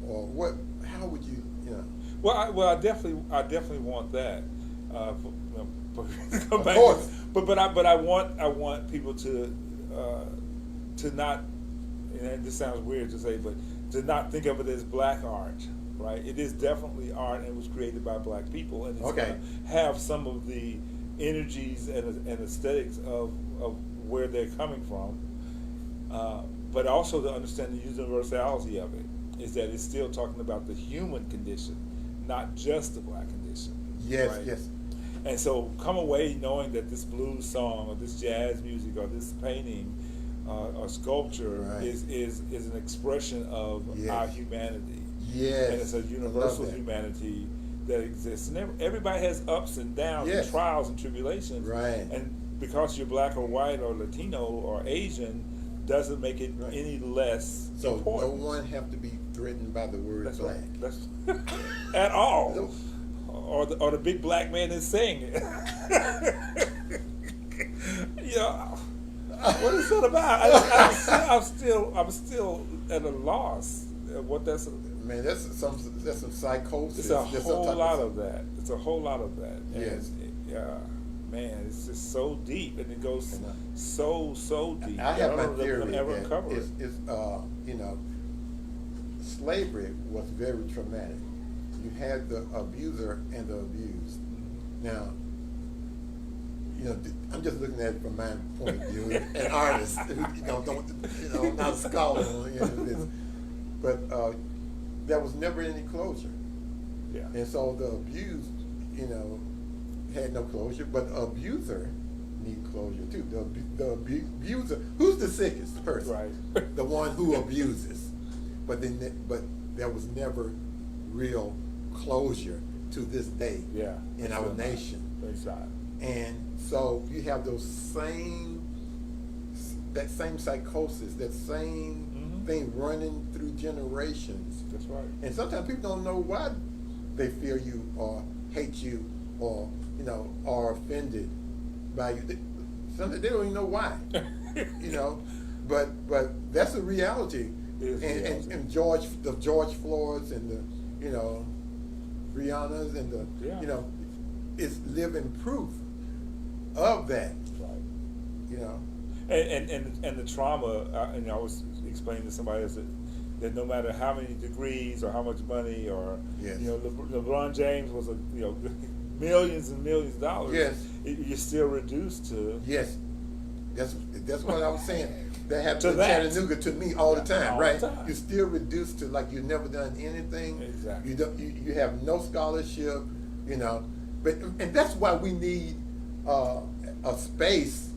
Or what, how would you, Well, I definitely want that. Of course. But I want people to not, and this sounds weird to say, but to not think of it as black art, right? It is definitely art, and it was created by black people, and it's going to have some of the energies and aesthetics of where they're coming from, but also to understand the universality of it is that it's still talking about the human condition, not just the black condition. Yes, right? yes. And so come away knowing that this blues song or this jazz music or this painting or sculpture is an expression of our humanity. Yes. And it's a universal humanity that exists. And everybody has ups and downs and trials and tribulations. Right. And because you're black or white or Latino or Asian doesn't make it any less important. No one have to be threatened by the word black. Right. That's at all. Or the big black man is saying it. What is that about? I'm still at a loss. What that's. Man, that's some psychosis. It's a whole lot of that. It's a whole lot of that. Yes. Man, it's just so deep, and it goes so deep. I have my theory that slavery was very traumatic. You had the abuser and the abused. Now, I'm just looking at it from my point of view, an artist, I'm not a scholar on any of this, but there was never any closure. Yeah. And so the abused, had no closure, but the abuser need closure too. The abuser, who's the sickest person? Right. The one who abuses. But there was never real closure to this day in our nation. And so you have that same psychosis, that same thing running through generations. That's right. And sometimes people don't know why they fear you or hate you or are offended by you. Sometimes they don't even know why. But that's a reality. It's reality. and George Floyds and the, you know, Briannas and the, Yeah. you know, it's living proof of that, Right. you know. And the trauma, and I was explaining to somebody else that no matter how many degrees or how much money or Yes. you know, LeBron James was millions and millions of dollars. Yes. You're still reduced to Yes, that's what I was saying. That happens To in that. Chattanooga to me all the time, All the right? time. You're still reduced to like you've never done anything. Exactly. You have no scholarship, you know. And that's why we need a space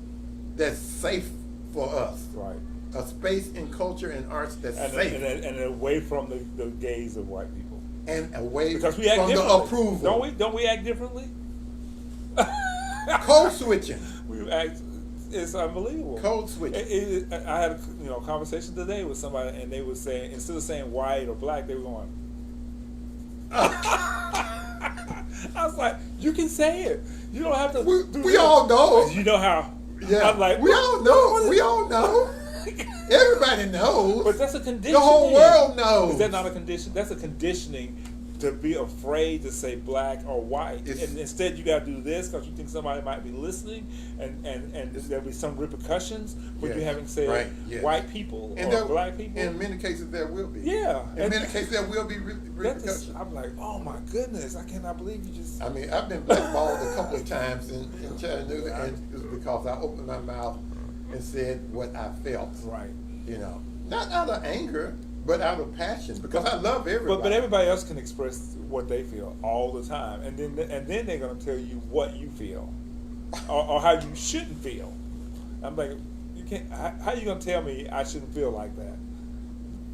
that's safe for us. right. A space in culture and arts that's safe And away from the gaze of white people. and away Because we act from the differently. approval. Don't we act differently? Code switching. We act. It's unbelievable. Code switching. I had a conversation today with somebody, and they were saying, instead of saying white or black, they were going. I was like, you can say it. You don't have to. do We this." all know. You know how? Yeah, I'm like, we all know. We all know. Everybody knows. But that's a conditioning. The whole world knows. Is that not a condition? That's a conditioning to be afraid to say black or white. And instead, you got to do this because you think somebody might be listening, and there'll be some repercussions when Yes, you having said right, yes. white people And or there, black people. in many cases, there will be. Yeah. In many cases, there will be That repercussions. is, I'm like, oh my goodness, I cannot believe you just. I mean, I've been blackballed a couple of times in Chattanooga, and it was because I opened my mouth and said what I felt. Right. You know, not out of anger, but out of passion, because I love everybody. But everybody else can express what they feel all the time, and then they're going to tell you what you feel, or how you shouldn't feel. I'm like, you can't. How you going to tell me I shouldn't feel like that?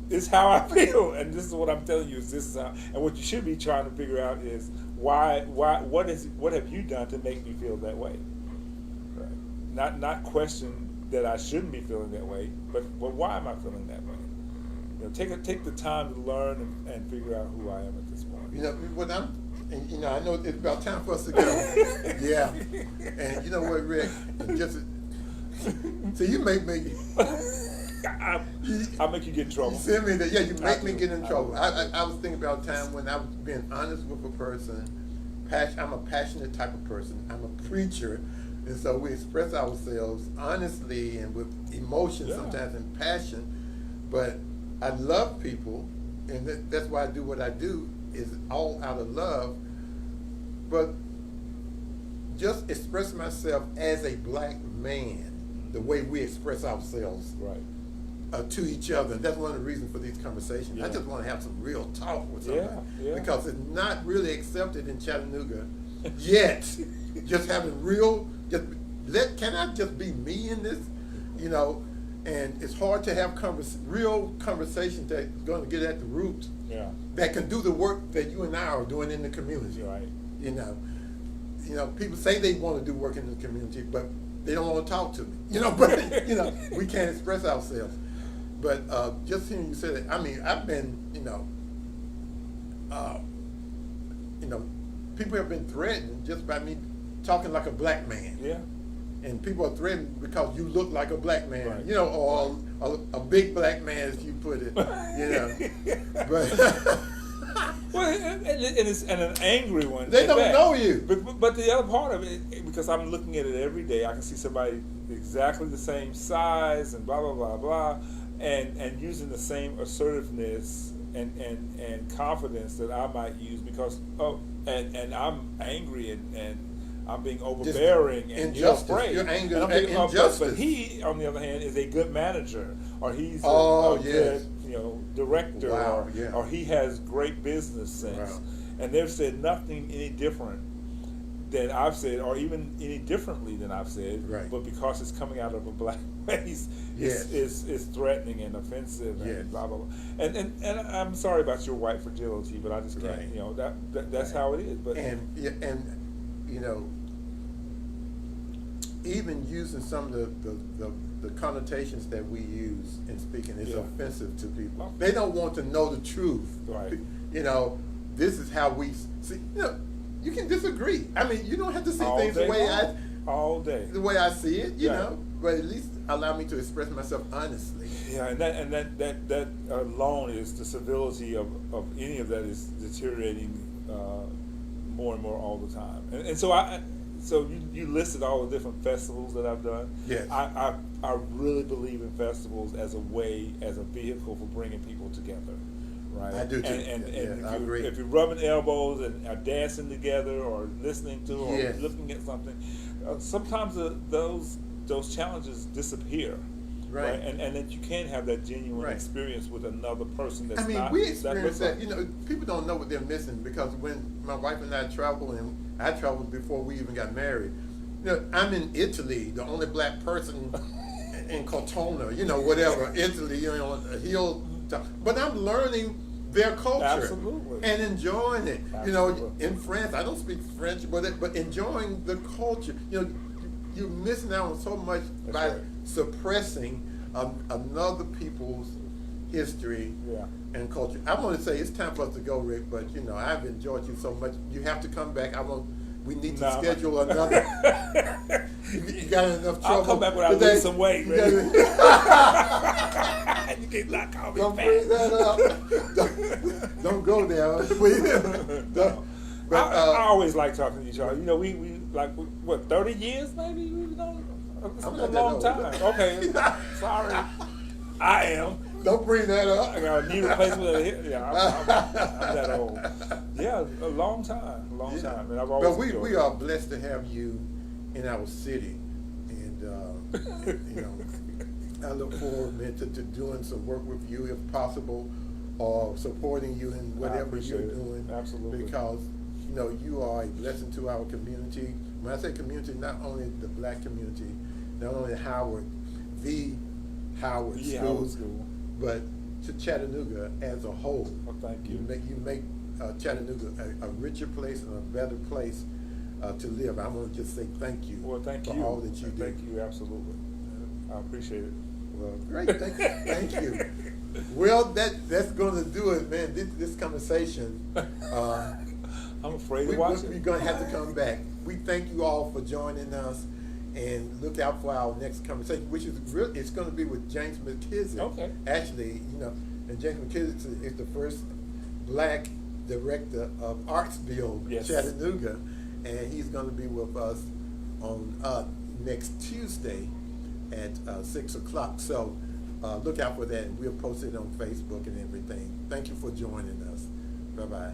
It's how I feel, and this is what I'm telling you. Is this is how? And what you should be trying to figure out is why? What have you done to make me feel that way? Right. Not question that I shouldn't be feeling that way, but why am I feeling that way? You know, take the time to learn and figure out who I am at this point. You know what and you know, I know it's about time for us to go. Yeah, and you know what, Rick? So you make me. I'll make you get in trouble. You send me that. Yeah, you make me do. get in trouble. I was thinking about a time when I was being honest with a person. I'm a passionate type of person. I'm a preacher. And so we express ourselves honestly and with emotion, Yeah. sometimes and passion. But I love people, and that's why I do what I do, is all out of love. But just express myself as a black man, the way we express ourselves Right. to each other. And that's one of the reasons for these conversations. Yeah. I just want to have some real talk with somebody. Yeah. Because it's not really accepted in Chattanooga yet. Just having real, can I just be me in this? You know, and it's hard to have real conversations that's going to get at the root. Yeah. That can do the work that you and I are doing in the community. Right. You know, people say they want to do work in the community, but they don't want to talk to me. You know, but we can't express ourselves. But just hearing you say that, I mean, I've been, people have been threatened just by me talking like a black man. Yeah. And people are threatened because you look like a black man, Right. Or a big black man, as you put it, But Well, and it's an angry one. they at don't that. know you. But the other part of it, because I'm looking at it every day, I can see somebody exactly the same size and blah blah blah blah, and using the same assertiveness and confidence that I might use because and I'm angry and I'm being overbearing and injustice. afraid. You're angry and I'm at thinking, injustice. But he, on the other hand, is a good manager, or he's Oh, a yes. good director, Wow, yeah. or he has great business sense. Wow. And they've said nothing any different than I've said, or even any differently than I've said. Right. But because it's coming out of a black face, Yes. it's threatening and offensive and Yes. blah blah blah. And I'm sorry about your white fragility, but I just can't. Right. That's Right. how it is. But even using some of the connotations that we use in speaking is Yeah. offensive to people. Oh. They don't want to know the truth. Right. This is how we see. You can disagree. I mean, you don't have to see all things day the way long. All day. the way I see it. You Yeah. know, but at least allow me to express myself honestly. Yeah, and that alone is the civility of any of that is deteriorating more and more all the time. And so you listed all the different festivals that I've done. Yes. I really believe in festivals as a way, as a vehicle for bringing people together, right? I do too. And I agree. if you're rubbing elbows and are dancing together or listening to or Yes. looking at something, sometimes those challenges disappear. Right. And that you can have that genuine Right. experience with another person that's I mean, not. we experience that. looks You know, people don't know what they're missing because when my wife and I travel, and I traveled before we even got married. You know, I'm in Italy, the only black person in Cortona. You know, whatever Italy. You know, on a hilltop. But I'm learning their culture Absolutely. and enjoying it. Absolutely. You know, in France, I don't speak French, but enjoying the culture. You know, you're missing out on so much That's by right. suppressing another people's history Yeah. and culture. I want to say it's time for us to go, Rick, but you know I've enjoyed you so much. You have to come back. We need to schedule another. You got enough trouble. I'll come back when I today. lose some weight, You man. gotta- You can't not call me Don't fat. bring that up. Don't go there. Please. Don't- But, I always like talking to each other. You know, we like what 30 years maybe. We've known. It's I'm been a not that long old. time. Okay, sorry. I am. Don't bring that up. I got a knee replacement. Of the hip. Yeah, I'm that old. Yeah, a long time, Yeah. and I've always. But enjoyed we it. are blessed to have you in our city, and you know, I look forward, man, to doing some work with you if possible, or supporting you in whatever you're appreciate it. doing. Absolutely. Because you know you are a blessing to our community. When I say community, not only the black community, not only Howard, the Howard Yeah, School, Howard School. but to Chattanooga as a whole. Well, thank you. You make Chattanooga a richer place and a better place to live. I want to just say thank you. Well, thank for you. all that you do. Thank you, absolutely. I appreciate it. Well, great. Thank you. Well, that's going to do it, man. This conversation. I'm afraid to We're watch it. going to have to come back. We thank you all for joining us, and look out for our next conversation, which is it's going to be with James McKissick. Okay. Actually, you know, and James McKissick is the first black director of Artsville, Yes. Chattanooga, and he's going to be with us on next Tuesday at 6 o'clock. So look out for that, and we'll post it on Facebook and everything. Thank you for joining us. Bye-bye.